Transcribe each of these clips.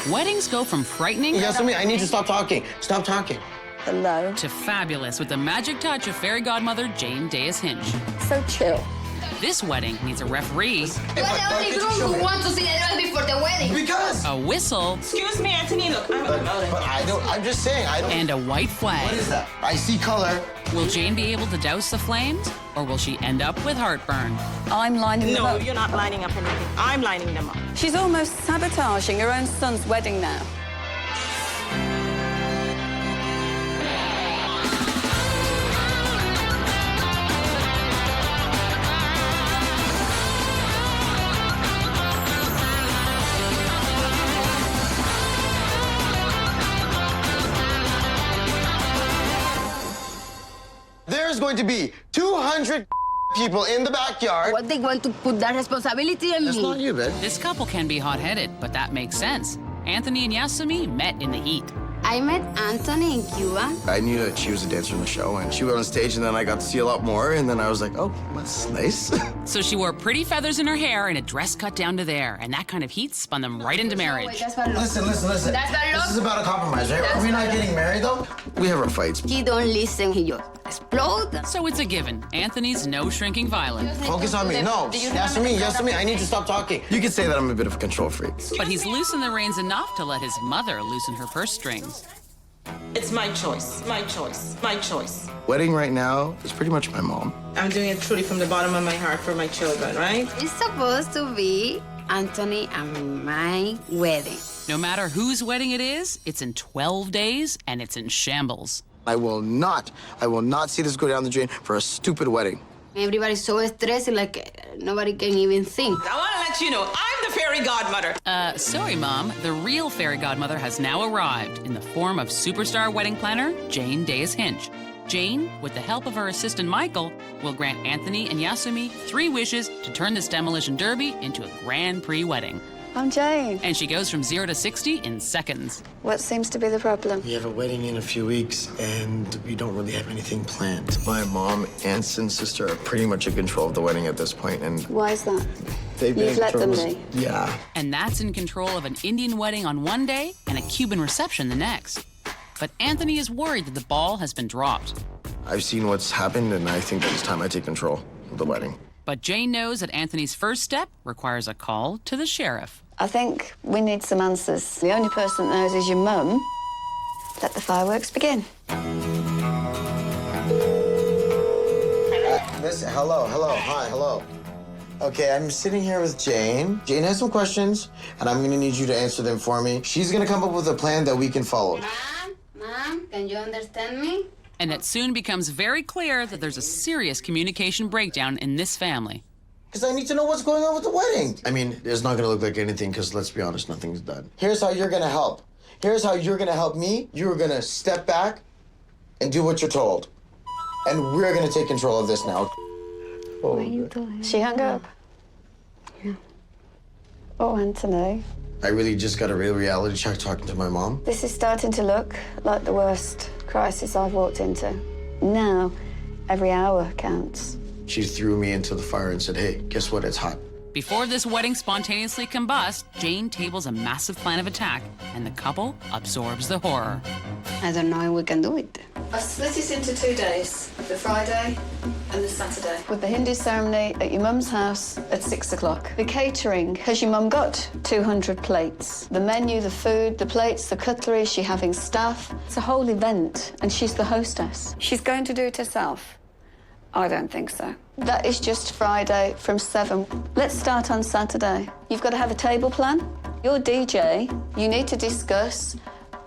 Weddings go from frightening... Yasumi, I need to stop talking. Stop talking. Hello. ...to fabulous with the magic touch of fairy godmother Jane Dayus-Hinch. So chill. This wedding needs a referee... You're the only groom who wants to see the dress before the wedding. Because... ...a whistle... Excuse me, Anthony, look, But I don't... I'm just saying, I don't... ...and a white flag. What is that? I see color. Will Jane be able to douse the flames, or will she end up with heartburn? I'm lining them No, up. you're not lining up anything. I'm lining them up. She's almost sabotaging her own son's wedding now. There's going to be 200 people in the backyard. What they want to put that responsibility on That's me? not you, man. This couple can be hot-headed, but that makes sense. Anthony and Yasumi met in the heat. I met Anthony in Cuba. I knew that she was a dancer in the show, and she went on stage, and then I got to see a lot more, and then I was like, oh, that's nice. So she wore pretty feathers in her hair and a dress cut down to there, and that kind of heat spun them right into marriage. Listen. That's bad luck. This is about a compromise, right? Are we not getting married, though? We have our fights. He don't listen, he just explode. So it's a given. Anthony's no shrinking violet. Focus on me. No. Yasumi, I need to stop talking. You could say that I'm a bit of a control freak. But he's loosened the reins enough to let his mother loosen her purse strings. It's my choice, my choice, my choice. Wedding right now is pretty much my mom. I'm doing it truly from the bottom of my heart for my children, right? It's supposed to be Anthony and my wedding. No matter whose wedding it is, it's in 12 days and it's in shambles. I will not see this go down the drain for a stupid wedding. Everybody's so stressed, like nobody can even think. I want to let you know, I'm the fairy godmother. Sorry, Mom. The real fairy godmother has now arrived in the form of superstar wedding planner Jane Dayus-Hinch. Jane, with the help of her assistant Michael, will grant Anthony and Yasumi 3 wishes to turn this demolition derby into a Grand Prix wedding. I'm Jane. And she goes from 0 to 60 in seconds. What seems to be the problem? We have a wedding in a few weeks, and we don't really have anything planned. My mom, aunts, and sister are pretty much in control of the wedding at this point, and Why is that? they've been You've in let control them of- be? Yeah. And that's in control of an Indian wedding on one day and a Cuban reception the next. But Anthony is worried that the ball has been dropped. I've seen what's happened, and I think that it's time I take control of the wedding. But Jane knows that Anthony's first step requires a call to the sheriff. I think we need some answers. The only person that knows is your mum. Let the fireworks begin. Listen, hello. Okay, I'm sitting here with Jane. Jane has some questions, and I'm gonna need you to answer them for me. She's gonna come up with a plan that we can follow. Mom, can you understand me? And it soon becomes very clear that there's a serious communication breakdown in this family. Because I need to know what's going on with the wedding. I mean, it's not gonna look like anything, because let's be honest, nothing's done. Here's how you're gonna help. Here's how you're gonna help me. You're gonna step back and do what you're told. And we're gonna take control of this now. She hung up. Yeah. Oh, Anthony. I really just got a real reality check talking to my mom. This is starting to look like the worst crisis I've walked into. Now, every hour counts. She threw me into the fire and said, hey, guess what? It's hot. Before this wedding spontaneously combusts, Jane tables a massive plan of attack, and the couple absorbs the horror. I don't know if we can do it. I've split it into 2 days, the Friday and the Saturday. With the Hindu ceremony at your mum's house at 6 o'clock. The catering, has your mum got 200 plates? The menu, the food, the plates, the cutlery, is she having staff? It's a whole event, and she's the hostess. She's going to do it herself? I don't think so. That is just Friday from 7. Let's start on Saturday. You've got to have a table plan. Your DJ, you need to discuss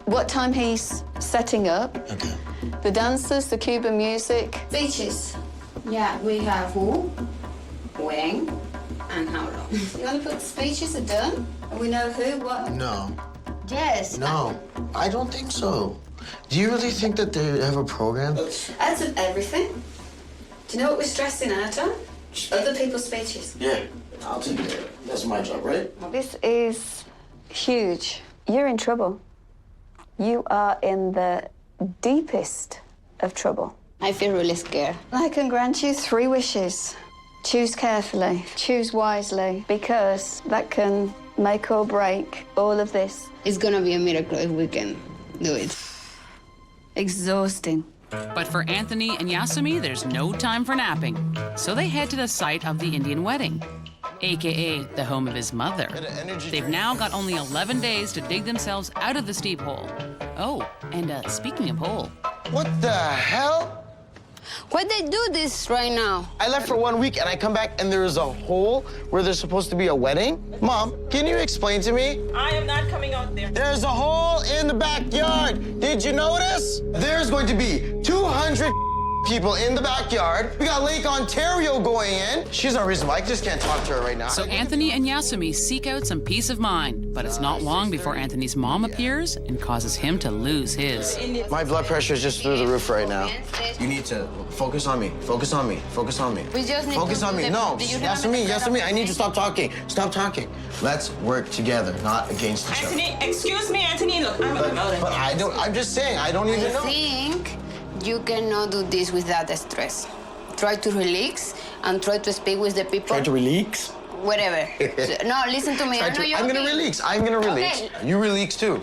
what time he's setting up. Okay. The dancers, the Cuban music. Speeches. Yeah, we have who, when, and how long. You want to put speeches are done? And we know who, what? No. Yes. No, I don't think so. Do you really think that they have a program? Out of everything. Do you know what we're stressing out on? Other people's speeches. Yeah, I'll take care of it. That's my job, right? This is huge. You're in trouble. You are in the deepest of trouble. I feel really scared. I can grant you 3 wishes. Choose carefully, choose wisely, because that can make or break all of this. It's gonna be a miracle if we can do it. Exhausting. But for Anthony and Yasumi, there's no time for napping. So they head to the site of the Indian wedding, AKA the home of his mother. They've now got only 11 days to dig themselves out of the steep hole. Oh, and speaking of hole. What the hell? Why they do this right now? I left for 1 week and I come back and there is a hole where there's supposed to be a wedding? Mom, can you explain to me? I am not coming out there. There's a hole in the backyard. Did you notice? There's going to be 200 people in the backyard. We got Lake Ontario going in. She's no reason why I just can't talk to her right now. So Anthony and Yasumi seek out some peace of mind, but it's not long before Anthony's mom appears and causes him to lose his. My blood pressure is just through the roof right now. You need to focus on me. Focus on me. Focus on me. We just need focus to on me. do No, the- do you remember the Yasumi, I need you to stop talking. Stop talking. Let's work together, not against each other. Anthony, excuse me, Anthony. Look, I'm out of But here. I don't. I'm just saying. I don't even I know. think you cannot do this without the stress. Try to relax and try to speak with the people. Try to relax. Whatever. No, listen to me. I know you're I'm gonna okay. relax. I'm gonna relax. Okay. You relax too.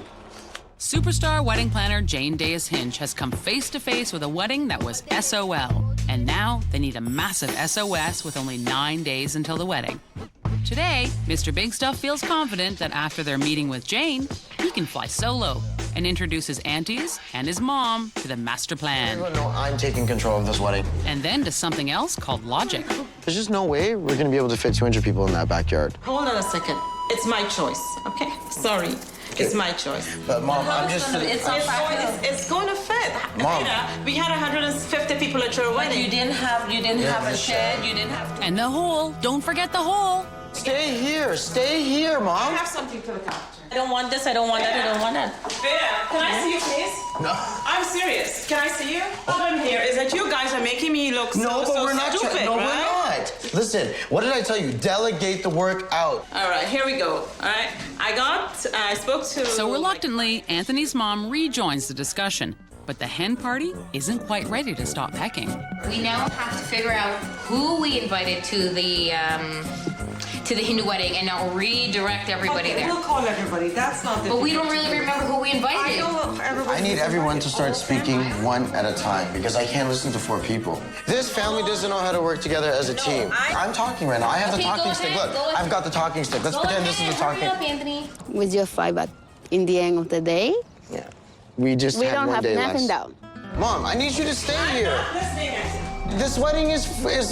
Superstar wedding planner Jane Dayus-Hinch has come face to face with a wedding that was SOL. And now they need a massive SOS with only 9 days until the wedding. Today, Mr. Big Stuff feels confident that after their meeting with Jane, he can fly solo and introduce his aunties and his mom to the master plan. Everyone know I'm taking control of this wedding. And then to something else called logic. There's just no way we're gonna be able to fit 200 people in that backyard. Hold on a second. It's my choice, okay? Sorry. It's my choice. But Mom, I'm just. It's going to fit. Mom. Rita, we had 150 people at your wedding. You didn't have a shed. You didn't have. And the hole, don't forget the hole. Stay here. Stay here, I Mom. have something to look after. I don't want this. I don't want that. I don't want that. Bea, can I see you, please? No. I'm serious. Can I see you? What I'm here is that you guys are making me look No, so but we're not. stupid, No, right? we're not. Listen, what did I tell you? Delegate the work out. All right, here we go. All right, I spoke to. So reluctantly, Anthony's mom rejoins the discussion. But the hen party isn't quite ready to stop pecking. We now have to figure out who we invited to the Hindu wedding and now redirect everybody Okay, there. we'll call everybody. That's not the. But we don't really remember who we I invited. know everybody. I need everyone to start speaking one at a time because I can't listen to 4 people. This family doesn't know how to work together as a team. I'm talking right now. I have the Okay, go talking stick. ahead, Look, go ahead. I've got the talking stick. Let's Go pretend ahead, this is the hurry talking. up, Anthony. We just fight, but in the end of the day, Yeah. We just we had don't one have day nothing less. down. Mom, I need you to stay here. Listening, Anthony. This wedding is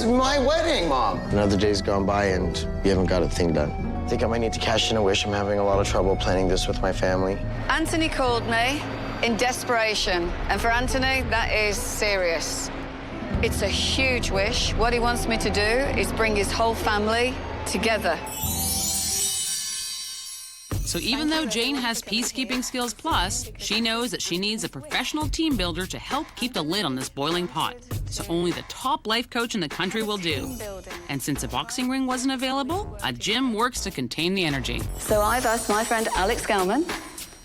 my wedding, Mom. Another day's gone by and we haven't got a thing done. I think I might need to cash in a wish. I'm having a lot of trouble planning this with my family. Anthony called me in desperation, and for Anthony, that is serious. It's a huge wish. What he wants me to do is bring his whole family together. So even though Jane has peacekeeping skills plus, she knows that she needs a professional team builder to help keep the lid on this boiling pot. So only the top life coach in the country will do. And since a boxing ring wasn't available, a gym works to contain the energy. So I've asked my friend Alex Gelman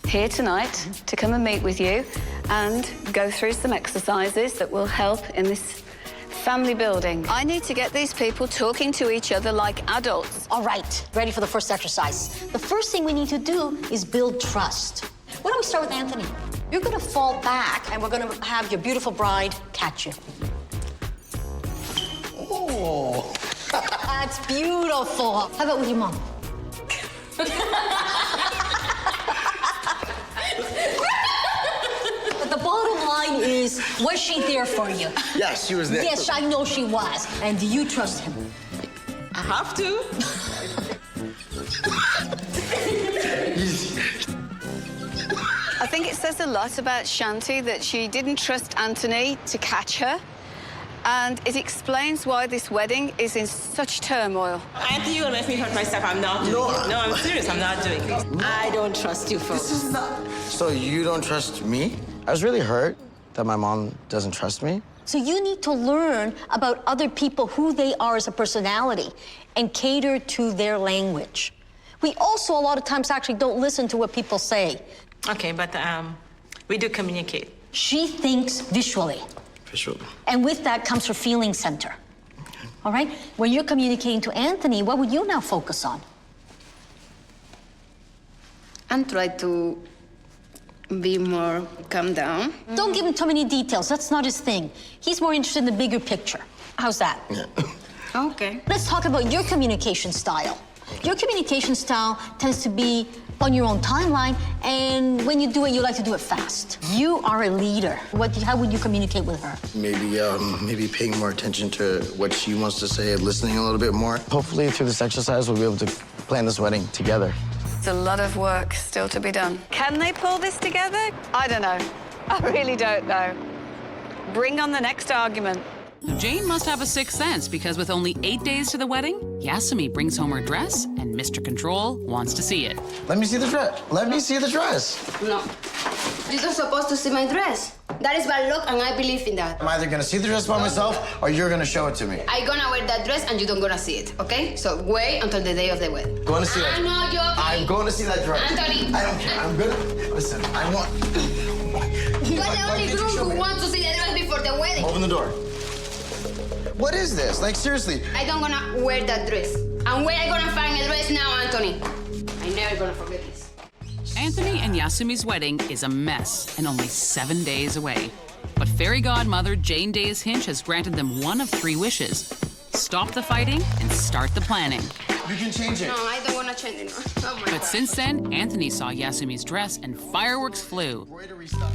here tonight to come and meet with you and go through some exercises that will help in this family building. I need to get these people talking to each other like adults. All right, ready for the first exercise. The first thing we need to do is build trust. Why don't we start with Anthony? You're gonna fall back and we're gonna have your beautiful bride catch you. Oh. That's beautiful. How about with your mom? But the bottom line is, was she there for you? Yes, she was there. Yes, I know she was. And do you trust him? I have to. I think it says a lot about Shanti that she didn't trust Anthony to catch her. And it explains why this wedding is in such turmoil. Anthony, you're gonna make me hurt myself. I'm not doing it. No, I'm serious. I'm not doing it. I don't trust you folks. So you don't trust me? I was really hurt that my mom doesn't trust me. So you need to learn about other people, who they are as a personality, and cater to their language. We also, a lot of times, actually don't listen to what people say. Okay, but we do communicate. She thinks visually. Visually. And with that comes her feeling center. All right? When you're communicating to Anthony, what would you now focus on? and try to be more calm down. Don't give him too many details. That's not his thing. He's more interested in the bigger picture. How's that? Yeah. Okay. Let's talk about your communication style. Your communication style tends to be on your own timeline, and when you do it, you like to do it fast. You are a leader. How would you communicate with her? Maybe paying more attention to what she wants to say and listening a little bit more. Hopefully, through this exercise, we'll be able to plan this wedding together. It's a lot of work still to be done. Can they pull this together? I don't know. I really don't know. Bring on the next argument. Jane must have a sixth sense because with only 8 days to the wedding, Yasumi brings home her dress and Mr. Control wants to see it. Let me see the dress. Let me see the dress. No. You're not supposed to see my dress. That is bad luck, and I believe in that. I'm either gonna see the dress by myself or you're gonna show it to me. I'm gonna wear that dress and you don't gonna see it, okay? So wait until the day of the wedding. Going to see that. I know you're... I'm going to see that dress. Anthony. I don't care. I'm good. Listen, I want. You're the only groom who wants to see the dress before the wedding. Open the door. What is this? Like, seriously. I don't gonna wear that dress. And where I gonna find a dress now, Anthony? I'm never gonna forget this. Anthony and Yasumi's wedding is a mess and only 7 days away. But fairy godmother Jane Dayus-Hinch has granted them one of 3 wishes. Stop the fighting and start the planning. You can change it. No, I don't wanna change it. Oh my But God. since then, Anthony saw Yasumi's dress and fireworks flew.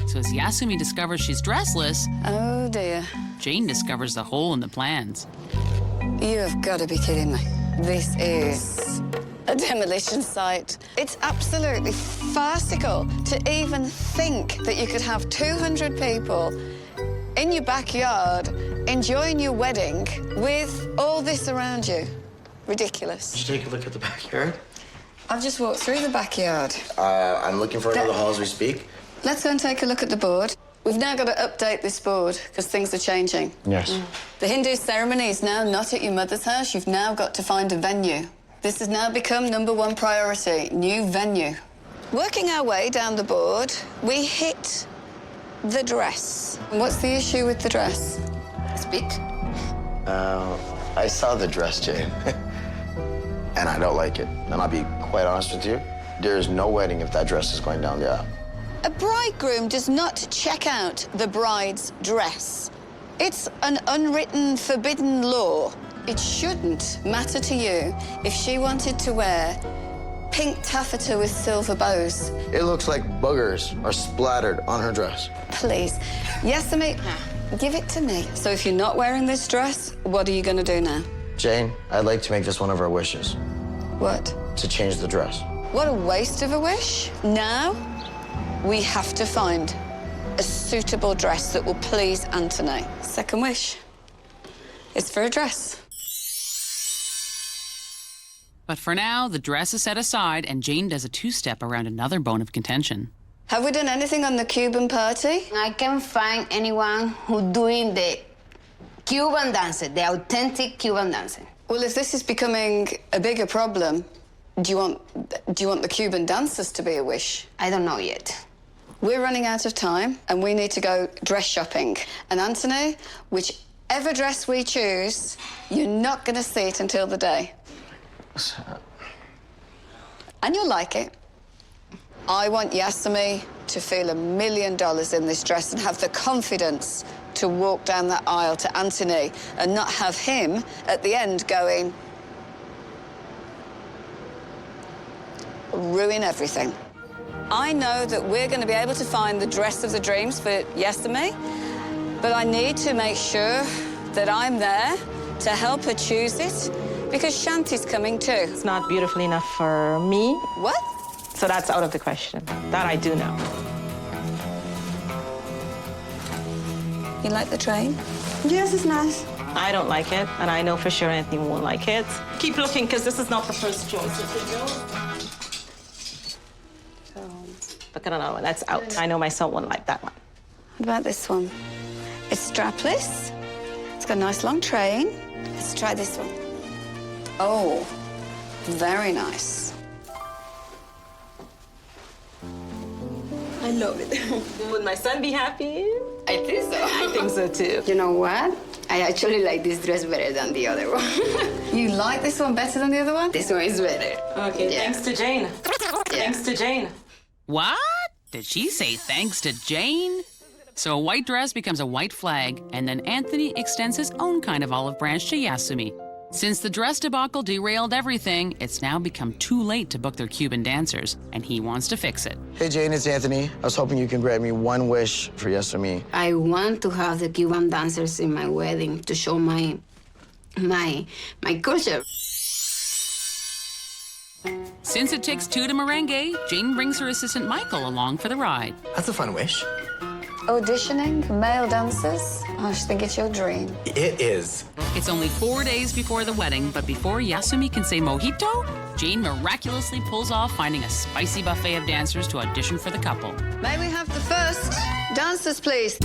So as Yasumi discovers she's dressless, Oh, dear. Jane discovers the hole in the plans. You have got to be kidding me. This is a demolition site. It's absolutely farcical to even think that you could have 200 people in your backyard enjoying your wedding with all this around you. Ridiculous. Did you take a look at the backyard? I've just walked through the backyard. I'm looking for another hall as we speak. Let's go and take a look at the board. We've now got to update this board because things are changing. Yes. The Hindu ceremony is now not at your mother's house. You've now got to find a venue. This has now become #1 priority, new venue. Working our way down the board, we hit the dress. What's the issue with the dress? Speak. I saw the dress, Jane. And I don't like it. And I'll be quite honest with you. There is no wedding if that dress is going down the aisle. A bridegroom does not check out the bride's dress. It's an unwritten, forbidden law. It shouldn't matter to you if she wanted to wear pink taffeta with silver bows. It looks like boogers are splattered on her dress. Please. Yasumi, give it to me. So if you're not wearing this dress, what are you going to do now? Jane, I'd like to make this one of our wishes. What? To change the dress. What a waste of a wish. Now, we have to find a suitable dress that will please Anthony. Second wish is for a dress. But for now, the dress is set aside and Jane does a 2-step around another bone of contention. Have we done anything on the Cuban party? I can't find anyone who doing the Cuban dancing, the authentic Cuban dancing. Well, if this is becoming a bigger problem, do you want the Cuban dancers to be a wish? I don't know yet. We're running out of time and we need to go dress shopping. And Anthony, whichever dress we choose, you're not going to see it until the day. And you'll like it. I want Yasumi to feel $1 million in this dress and have the confidence to walk down that aisle to Anthony and not have him at the end going, ruin everything. I know that we're going to be able to find the dress of the dreams for Yasumi, but I need to make sure that I'm there to help her choose it because Shanti's coming too. It's not beautiful enough for me. What? So that's out of the question. That I do know. You like the train? Yes, it's nice. I don't like it, and I know for sure Anthony won't like it. Keep looking, because this is not the first choice. So, look at another one. That's out. I know my son won't like that one. What about this one? It's strapless. It's got a nice long train. Let's try this one. Oh, very nice. I love it. Would my son be happy? I think so. I think so, too. You know what? I actually like this dress better than the other one. You like this one better than the other one? This one is better. Okay, Yeah. thanks to Jane. Yeah. Thanks to Jane. What? Did she say thanks to Jane? So a white dress becomes a white flag, and then Anthony extends his own kind of olive branch to Yasumi. Since the dress debacle derailed everything, it's now become too late to book their Cuban dancers, and he wants to fix it. Hey, Jane, it's Anthony. I was hoping you can grant me one wish for Yasumi. I want to have the Cuban dancers in my wedding to show my culture. Since it takes two to merengue, Jane brings her assistant Michael along for the ride. That's a fun wish. Auditioning for male dancers? I just think it's your dream. It is. It's only 4 days before the wedding, but before Yasumi can say mojito, Jane miraculously pulls off finding a spicy buffet of dancers to audition for the couple. May we have the first dancers, please?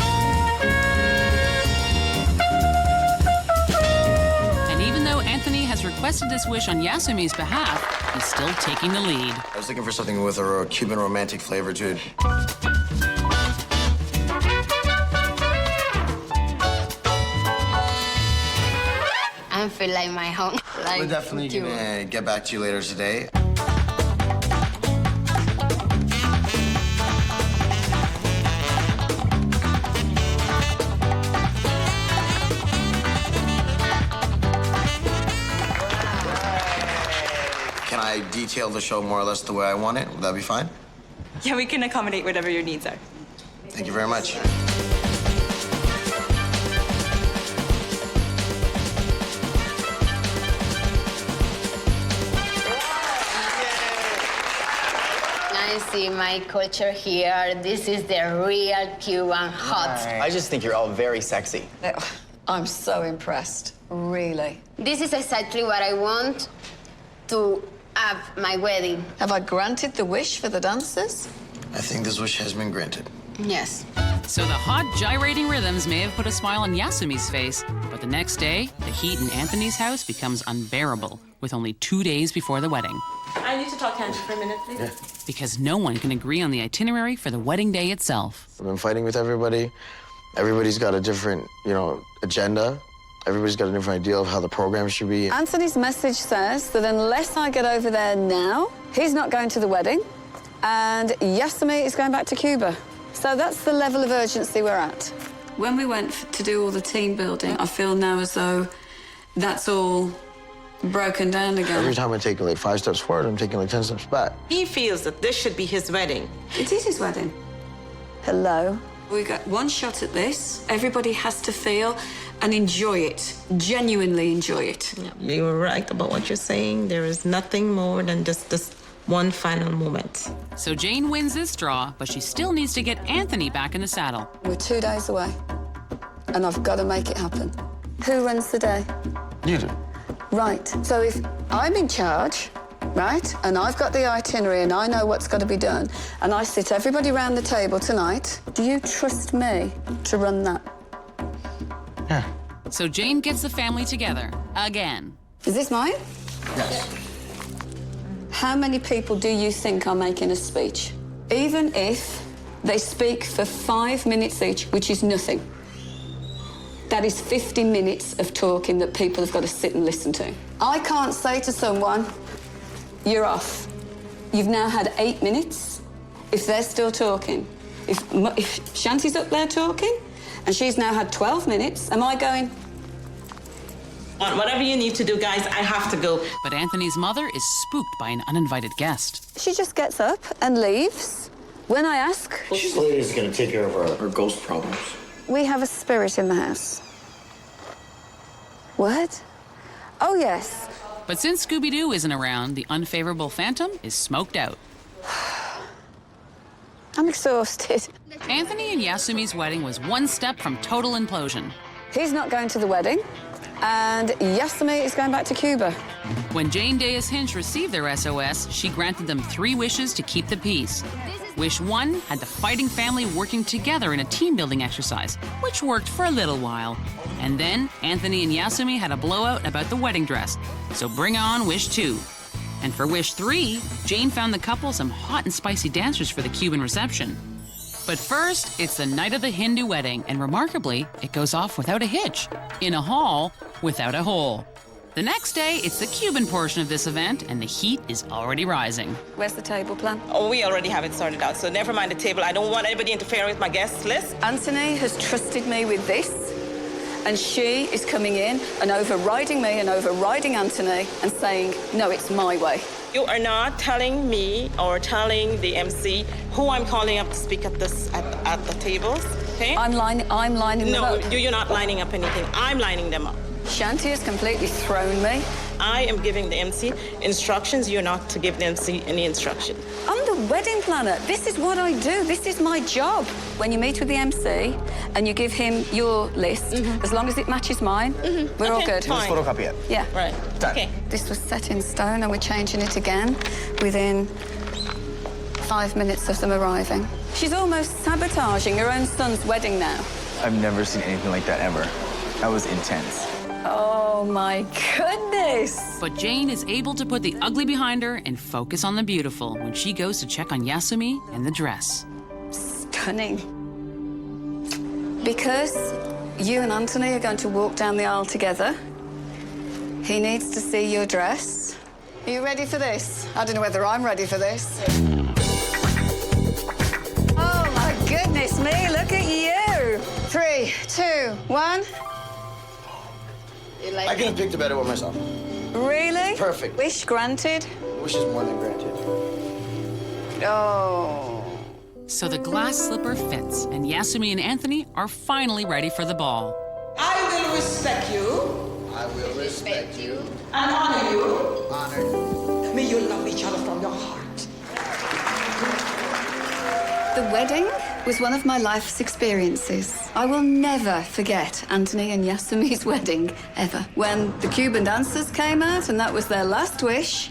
And even though Anthony has requested this wish on Yasumi's behalf, he's still taking the lead. I was looking for something with a Cuban romantic flavor to it. I feel like my home. Like We're definitely Cuba. gonna get back to you later today. Can I detail the show more or less the way I want it? Would that be fine? Yeah, we can accommodate whatever your needs are. Thank you very much. I see my culture here. This is the real Cuban hot. I just think you're all very sexy. I'm so impressed, really. This is exactly what I want to have my wedding. Have I granted the wish for the dancers? I think this wish has been granted. Yes. So the hot gyrating rhythms may have put a smile on Yasumi's face, but the next day, the heat in Anthony's house becomes unbearable, with only 2 days before the wedding. I need to talk to Angie for a minute, please. Because no one can agree on the itinerary for the wedding day itself. I've been fighting with everybody. Everybody's got a different, agenda. Everybody's got a different idea of how the program should be. Anthony's message says that unless I get over there now, he's not going to the wedding, and Yasumi is going back to Cuba. So that's the level of urgency we're at. When we went to do all the team building, I feel now as though that's all broken down again. Every time I take 5 steps forward, I'm taking 10 steps back. He feels that this should be his wedding. It is his wedding. Hello. We got one shot at this. Everybody has to feel and enjoy it, genuinely enjoy it. Yeah, you were right about what you're saying. There is nothing more than just this one final moment. So Jane wins this draw, but she still needs to get Anthony back in the saddle. We're 2 days away, and I've got to make it happen. Who runs the day? You do. Right. So if I'm in charge, right, and I've got the itinerary and I know what's got to be done, and I sit everybody around the table tonight, do you trust me to run that? Yeah. So Jane gets the family together, again. Is this mine? Yes. How many people do you think are making a speech? Even if they speak for 5 minutes each, which is nothing. That is 50 minutes of talking that people have got to sit and listen to. I can't say to someone, you're off. You've now had 8 minutes. If they're still talking, if Shanti's up there talking, and she's now had 12 minutes, am I going? Whatever you need to do, guys, I have to go. But Anthony's mother is spooked by an uninvited guest. She just gets up and leaves. When I ask, She's the lady who's going to take care of her ghost problems. we have a spirit in the house. What? Oh, yes. But since Scooby-Doo isn't around, the unfavorable phantom is smoked out. I'm exhausted. Anthony and Yasumi's wedding was one step from total implosion. He's not going to the wedding, and Yasumi is going back to Cuba. When Jane Dayus-Hinch received their SOS, she granted them 3 wishes to keep the peace. Wish 1 had the fighting family working together in a team-building exercise, which worked for a little while. And then Anthony and Yasumi had a blowout about the wedding dress. So bring on Wish 2. And for Wish 3, Jane found the couple some hot and spicy dancers for the Cuban reception. But first, it's the night of the Hindu wedding, and remarkably, it goes off without a hitch, in a hall without a hole. The next day, it's the Cuban portion of this event, and the heat is already rising. Where's the table plan? Oh, we already have it sorted out, so never mind the table. I don't want anybody interfering with my guest list. Anthony has trusted me with this, and she is coming in and overriding me and overriding Anthony and saying, no, it's my way. You are not telling me or telling the MC who I'm calling up to speak at the tables, okay? I'm lining them up. No, you're not lining up anything. I'm lining them up. Shanti has completely thrown me. I am giving the MC instructions. You're not to give the MC any instruction. I'm the wedding planner. This is what I do. This is my job. When you meet with the MC and you give him your list, as long as it matches mine, we're all good. Let's photocopy it. Yeah. Right. Done. Okay. This was set in stone and we're changing it again within 5 minutes of them arriving. She's almost sabotaging her own son's wedding now. I've never seen anything like that ever. That was intense. Oh my goodness! But Jane is able to put the ugly behind her and focus on the beautiful when she goes to check on Yasumi and the dress. Stunning. Because you and Anthony are going to walk down the aisle together, he needs to see your dress. Are you ready for this? I don't know whether I'm ready for this. Oh my goodness me, look at you! 3, 2, 1. I could have picked a better one myself. Really? Perfect. Wish granted? Wish is more than granted. Oh. So the glass slipper fits, and Yasumi and Anthony are finally ready for the ball. I will respect you I will respect you. and honor you. Honored. May you love each other from your heart. The wedding was one of my life's experiences. I will never forget Anthony and Yasumi's wedding, ever. When the Cuban dancers came out and that was their last wish,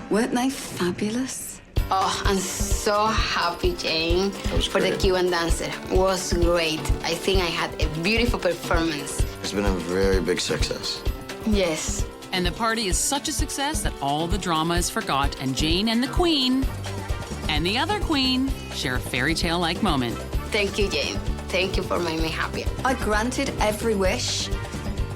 weren't they fabulous? Oh, I'm so happy, Jane, for the great. Cuban dancer. It was great. I think I had a beautiful performance. It's been a very big success. Yes. And the party is such a success that all the drama is forgot, and Jane and the Queen and the other Queen share a fairy tale-like moment. Thank you, Jane. Thank you for making me happy. I granted every wish.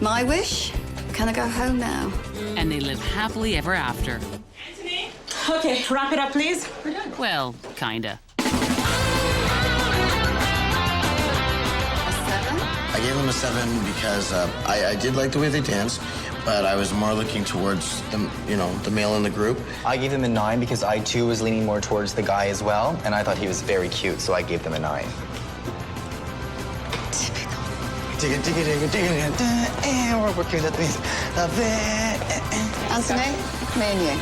My wish? Can I go home now? And they live happily ever after. Anthony? Okay, wrap it up, please. Well, kinda. A 7? I gave them a 7 because I did like the way they danced, but I was more looking towards the male in the group. I gave them a 9 because I too was leaning more towards the guy as well, and I thought he was very cute, so I gave them a 9. Anthony, me and you.